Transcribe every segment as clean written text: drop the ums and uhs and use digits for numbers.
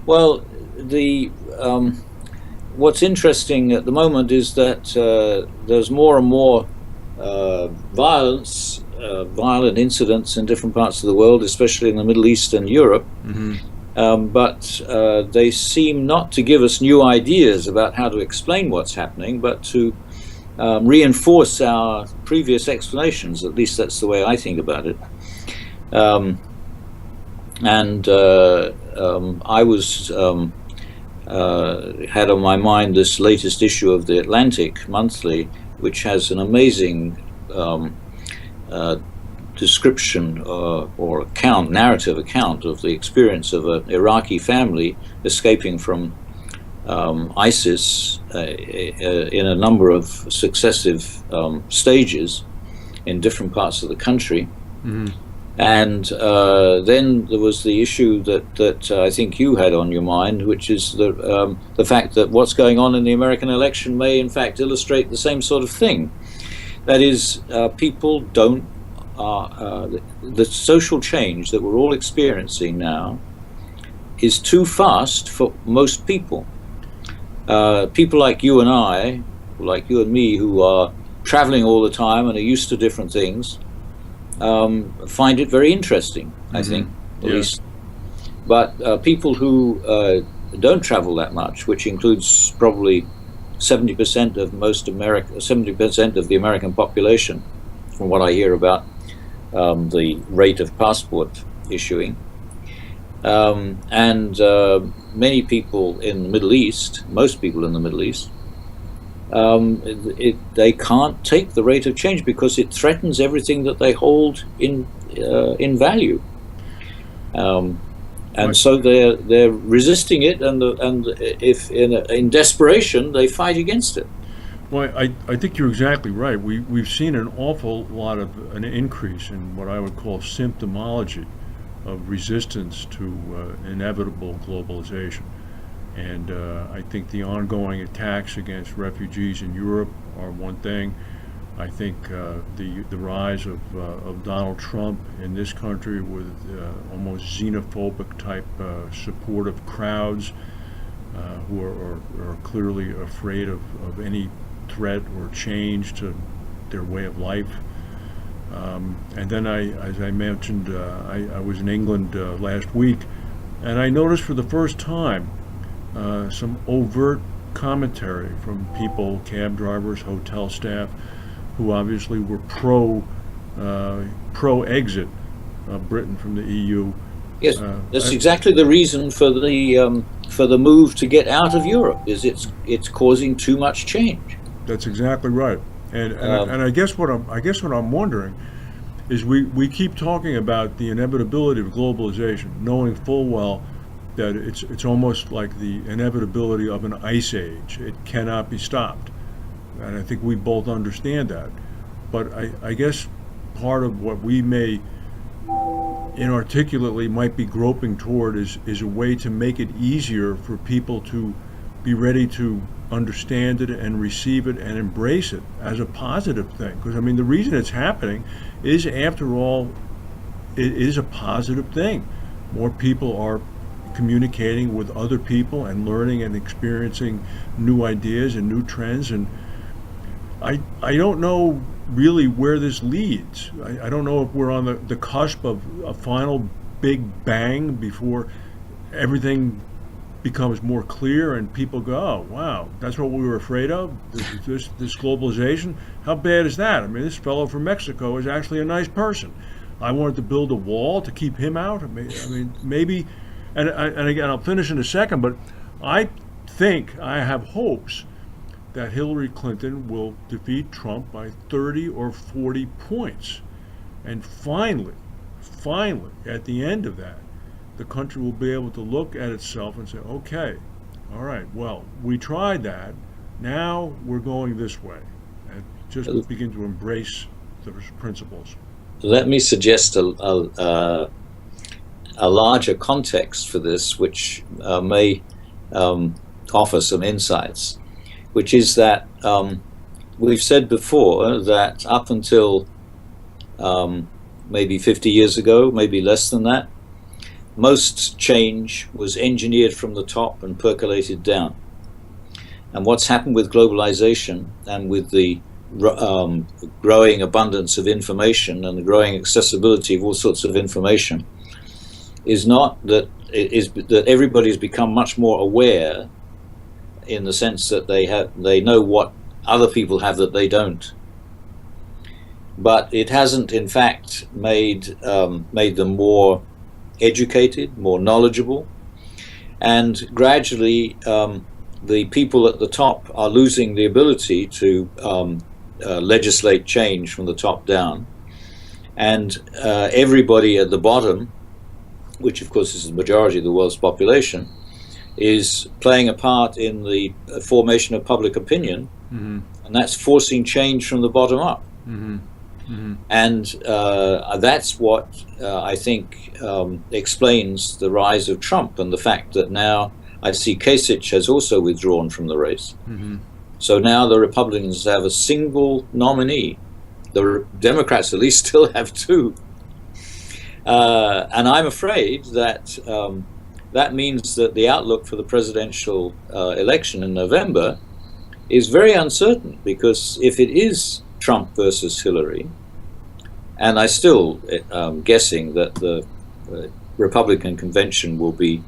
Well, the what's interesting at the moment is that there's more and more violent incidents in different parts of the world, especially in the Middle East and Europe. Hmm. But they seem not to give us new ideas about how to explain what's happening, but to reinforce our previous explanations. At least that's the way I think about it. Um, and I was had on my mind this latest issue of the Atlantic Monthly, which has an amazing uh, description or narrative account of the experience of an Iraqi family escaping from ISIS in a number of successive stages in different parts of the country. Hmm. And then there was the issue that I think you had on your mind, which is the fact that what's going on in the American election may in fact illustrate the same sort of thing. That is, people don't. The social change that we're all experiencing now is too fast for most people. People like you and I, like you and me, who are traveling all the time and are used to different things, find it very interesting, I Hmm. think, at Yeah. least. But people who don't travel that much, which includes probably 70% of 70% of the American population, from what I hear about the rate of passport issuing, and many people in the Middle East, most people in the Middle East, they can't take the rate of change because it threatens everything that they hold in value, um, and Well, so they're resisting it, and if in desperation they fight against it. I think you're exactly right. We've seen an awful lot of an increase in what I would call symptomology of resistance to inevitable globalization. And I think the ongoing attacks against refugees in Europe are one thing. I think the rise of Donald Trump in this country with almost xenophobic type support of crowds who are clearly afraid of any threat or change to their way of life. And then as I mentioned, I was in England last week, and I noticed for the first time some overt commentary from people, cab drivers, hotel staff, who obviously were pro exit Britain from the EU. Yes, Uh, that's I, exactly the reason for the move to get out of Europe. Is it's causing too much change. that's exactly right. Um, And I guess what I'm wondering is we keep talking about the inevitability of globalization, knowing full well that it's almost like the inevitability of an ice age. It cannot be stopped, and I think we both understand that. But I guess part of what we may inarticulately might be groping toward is a way to make it easier for people to be ready to understand it and receive it and embrace it as a positive thing. Because I mean, the reason it's happening is, after all, it is a positive thing. More people are communicating with other people and learning and experiencing new ideas and new trends. And I don't know really where this leads. I don't know if we're on the cusp of a final big bang before everything becomes more clear and people go, oh, wow, that's what we were afraid of, this globalization. How bad is that? I mean, this fellow from Mexico is actually a nice person. I wanted to build a wall to keep him out. I mean maybe, and again, I'll finish in a second, but I think I have hopes that Hillary Clinton will defeat Trump by 30 or 40 points. And finally, at the end of that, the country will be able to look at itself and say, okay, all right, well, we tried that. Now we're going this way. And just begin to embrace those principles. Let me suggest a larger context for this, which may offer some insights, which is that we've said before that up until maybe 50 years ago, maybe less than that, most change was engineered from the top and percolated down. And what's happened with globalization and with the growing abundance of information and the growing accessibility of all sorts of information is not that that everybody's become much more aware, in the sense that they know what other people have that they don't, but it hasn't in fact made them more educated, more knowledgeable, and gradually the people at the top are losing the ability to legislate change from the top down, and everybody at the bottom, which of course is the majority of the world's population, is playing a part in the formation of public opinion, and that's forcing change from the bottom up. And that's what I think explains the rise of Trump, and the fact that now I see Kasich has also withdrawn from the race. So now the Republicans have a single nominee. The Democrats at least still have two. And I'm afraid that that means that the outlook for the presidential election in November is very uncertain, because if it is Trump versus Hillary, and I still guessing that the Republican convention will be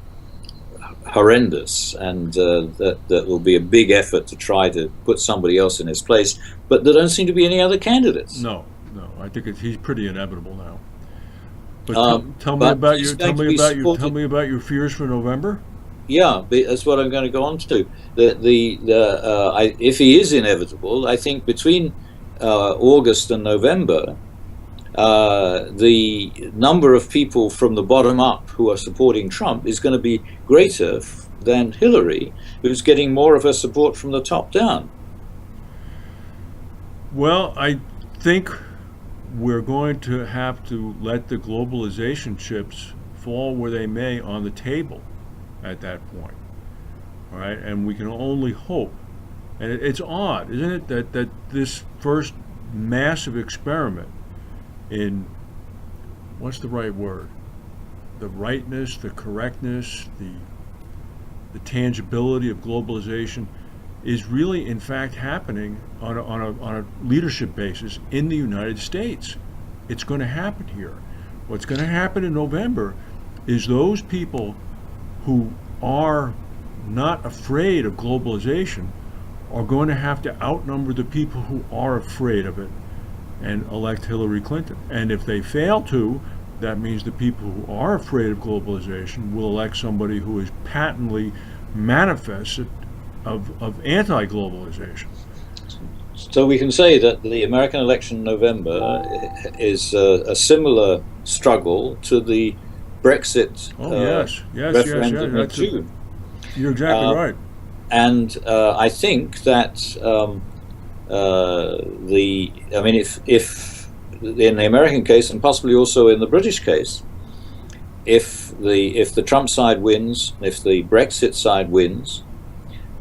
horrendous, and that will be a big effort to try to put somebody else in his place, but there don't seem to be any other candidates. No, I think he's pretty inevitable now. But tell me about your fears for November. Yeah, that's what I'm going to go on to. If he is inevitable, I think between August and November, the number of people from the bottom up who are supporting Trump is going to be greater than Hillary, who's getting more of her support from the top down. Well, I think we're going to have to let the globalization chips fall where they may on the table at that point. All right, and we can only hope. And it's odd, isn't it, that this first massive experiment in, what's the right word? The rightness, the correctness, the tangibility of globalization is really, in fact, happening on a leadership basis in the United States. It's going to happen here. What's going to happen in November is those people who are not afraid of globalization are going to have to outnumber the people who are afraid of it and elect Hillary Clinton. And if they fail to, that means the people who are afraid of globalization will elect somebody who is patently manifested of anti-globalization. So we can say that the American election in November is a similar struggle to the Brexit referendum in June. You're exactly right. And I think that if in the American case, and possibly also in the British case, if the Trump side wins, if the Brexit side wins,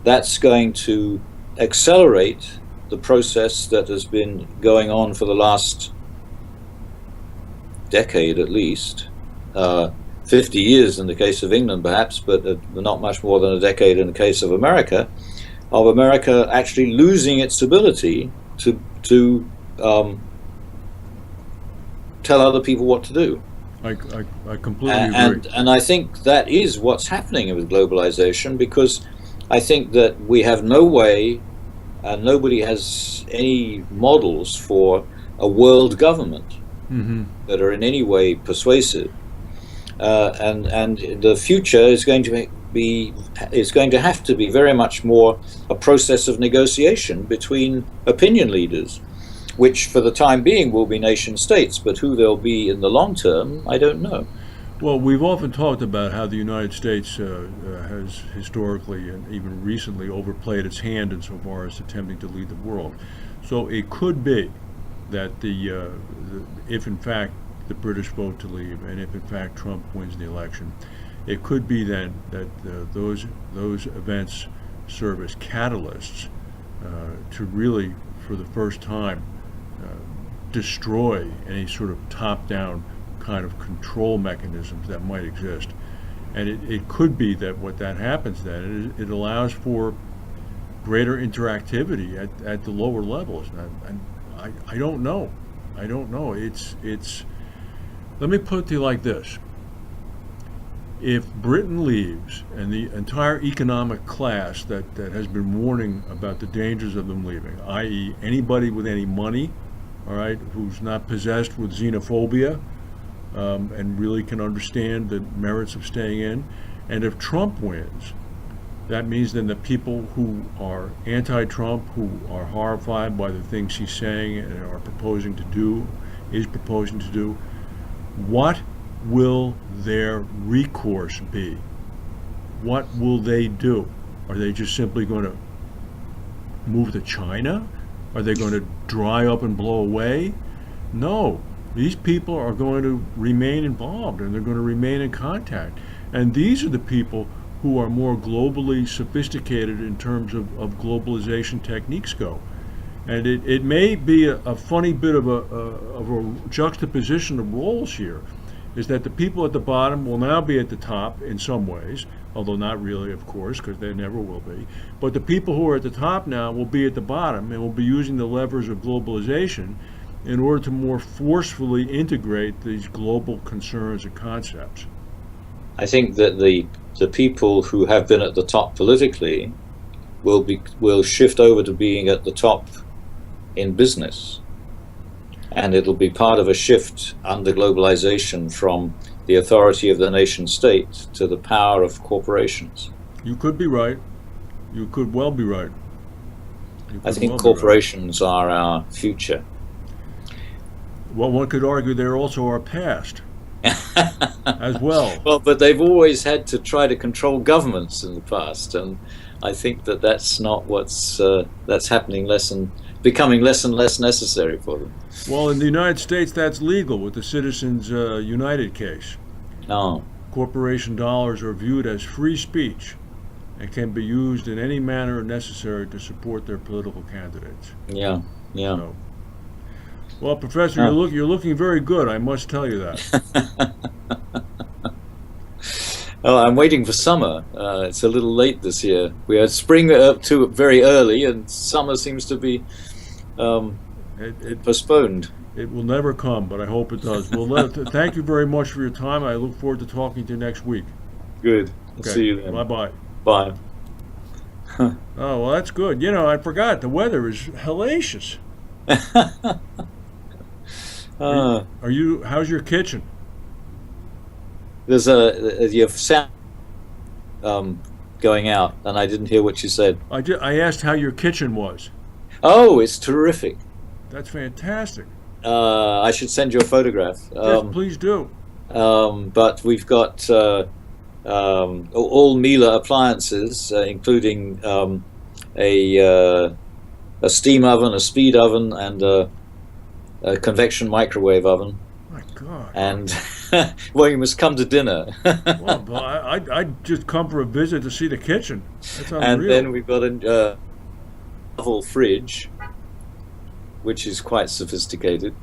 that's going to accelerate the process that has been going on for the last decade at least, 50 years in the case of England perhaps, but not much more than a decade in the case of America actually losing its ability to tell other people what to do. I completely agree. And I think that is what's happening with globalization, because I think that we have no way, and nobody has any models for a world government that are in any way persuasive. And the future is going to have to be very much more a process of negotiation between opinion leaders, which for the time being will be nation states, but who they'll be in the long term, I don't know. Well, we've often talked about how the United States has historically and even recently overplayed its hand insofar as attempting to lead the world. So it could be that if in fact the British vote to leave, and if in fact Trump wins the election, it could be then that those events serve as catalysts to really, for the first time, destroy any sort of top-down kind of control mechanisms that might exist. And it could be that what that happens then, it allows for greater interactivity at the lower levels. And I don't know. I don't know. Let me put it to you like this. If Britain leaves and the entire economic class that has been warning about the dangers of them leaving, i.e. anybody with any money, all right, who's not possessed with xenophobia, and really can understand the merits of staying in. And if Trump wins, that means then the people who are anti-Trump, who are horrified by the things he's saying and is proposing to do, what will their recourse be? What will they do? Are they just simply going to move to China? Are they going to dry up and blow away? No. These people are going to remain involved, and they're going to remain in contact. And these are the people who are more globally sophisticated in terms of globalization techniques go. And it may be a funny bit of a juxtaposition of roles here, is that the people at the bottom will now be at the top in some ways, although not really, of course, because they never will be. But the people who are at the top now will be at the bottom and will be using the levers of globalization in order to more forcefully integrate these global concerns and concepts. I think that the people who have been at the top politically will shift over to being at the top in business, and it'll be part of a shift under globalization from the authority of the nation state to the power of corporations. You could be right. You could well be right. I think corporations are our future. Well, one could argue they're also our past as well. Well, but they've always had to try to control governments in the past, and I think that that's not that's happening becoming less and less necessary for them. Well, in the United States, that's legal with the Citizens United case. Oh. Corporation dollars are viewed as free speech and can be used in any manner necessary to support their political candidates. Yeah, yeah. So, well, Professor, you're looking very good, I must tell you that. Oh, I'm waiting for summer. It's a little late this year. We had spring up to very early, and summer seems to be postponed. It will never come, but I hope it does. Well, thank you very much for your time. I look forward to talking to you next week. Good. Okay. See you then. Bye-bye. Bye. Oh, well, that's good. You know, I forgot. The weather is hellacious. How's your kitchen? There's your sound going out, and I didn't hear what you said. I asked how your kitchen was. Oh, it's terrific. That's fantastic. I should send you a photograph. Yes, please do. But we've got all Miele appliances, including a steam oven, a speed oven, and a convection microwave oven. My God. And well, you must come to dinner. Well, I'd just come for a visit to see the kitchen. That's unreal. And then we've got a oval fridge, which is quite sophisticated.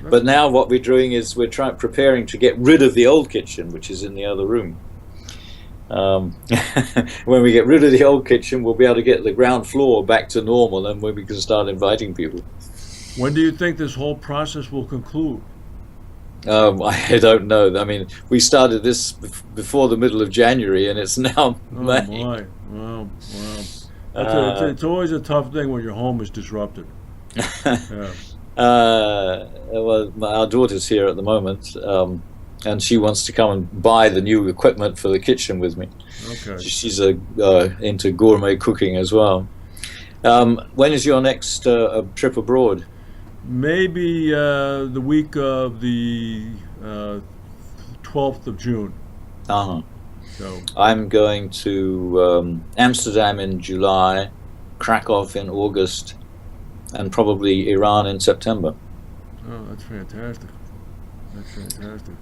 But now what we're doing is we're preparing to get rid of the old kitchen, which is in the other room. When we get rid of the old kitchen, we'll be able to get the ground floor back to normal, and when we can start inviting people. When do you think this whole process will conclude? I don't know. I mean, we started this before the middle of January, and it's now May. Oh my! Wow! It's always a tough thing when your home is disrupted. Yeah. Well, our daughter's here at the moment, and she wants to come and buy the new equipment for the kitchen with me. Okay. She's into gourmet cooking as well. When is your next trip abroad? Maybe the week of the 12th of June. Uh-huh. So I'm going to Amsterdam in July, Krakow in August, and probably Iran in September. Oh, that's fantastic. That's fantastic.